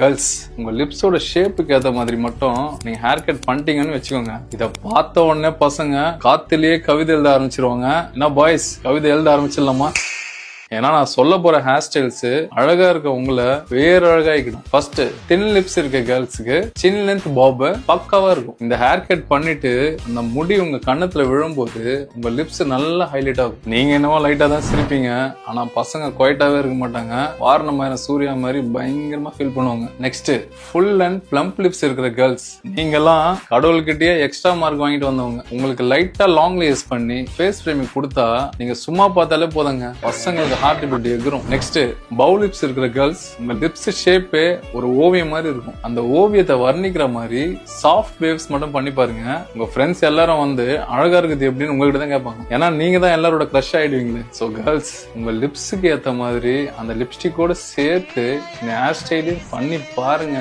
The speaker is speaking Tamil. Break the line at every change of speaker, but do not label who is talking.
கேர்ள்ஸ், உங்க லிப்ஸோட ஷேப்புக்கு ஏத்த மாதிரி மட்டும் நீங்க ஹேர் கட் பண்ணிட்டீங்கன்னு வச்சுக்கோங்க, இத பார்த்த உடனே பசங்க காத்திலேயே கவிதை எழுத ஆரம்பிச்சிருவாங்க. என்ன பாய்ஸ், கவிதை எழுத ஆரம்பிச்சிடலாமா? ஏன்னா நான் சொல்ல போற ஹேர் ஸ்டைல்ஸ் அழகா இருக்க உங்களை வேற அழகாயிக்கணும். ஃபர்ஸ்ட், தின் லிப்ஸ் இருக்க கேர்ள்ஸுக்கு சின் லென்த் பாப் பக்காவா இருக்கும். இந்த ஹேர் கட் பண்ணிட்டு அந்த முடி உங்க கண்ணத்துல விழும்போது உங்க லிப்ஸ் நல்லா ஹைலைட் ஆகும். நீங்க என்னவோ லைட்டா தான் சிரிப்பீங்க, ஆனா பசங்க குவைட்டாவே இருக்க மாட்டாங்க. வாரணமாயிரம் சூர்யா மாதிரி பயங்கரமா ஃபீல் பண்ணுவாங்க. Next, full and plump lips இருக்கிற கேர்ள்ஸ், நீங்க எல்லாம் கடவுள்கிட்டயே எக்ஸ்ட்ரா மார்க் வாங்கிட்டு வந்தவங்க. உங்களுக்கு லைட்டா லாங் லேஸ் பண்ணி ஃபேஸ் ஃப்ரேமிங் கொடுத்தா நீங்க சும்மா பார்த்தாலே போதுங்க, பசங்களுக்கு ஹார்ட் பீட் எகிரும். நெக்ஸ்ட், பவு லிப்ஸ் இருக்கிற கேர்ள்ஸ், உங்க லிப்ஸ் ஷேப்பே ஒரு ஓவியம் மாதிரி இருக்கும். அந்த ஓவியத்தை வர்ணிக்கிற மாதிரி சாஃப்ட் வேவ்ஸ் மட்டும் பண்ணி பாருங்க. உங்க ஃப்ரெண்ட்ஸ் எல்லாரும் வந்து அழகா இருக்குது எப்படின்னு உங்ககிட்ட தான் கேட்பாங்க. ஏன்னா நீங்க தான் எல்லாரோட க்ரஷ் ஆயிடுவீங்களே. சோ கேர்ள்ஸ், உங்க லிப்ஸுக்கு ஏத்த மாதிரி அந்த லிப்ஸ்டிக்கோட சேர்த்து இந்த ஹேர் ஸ்டைலையும் பண்ணி பாருங்க.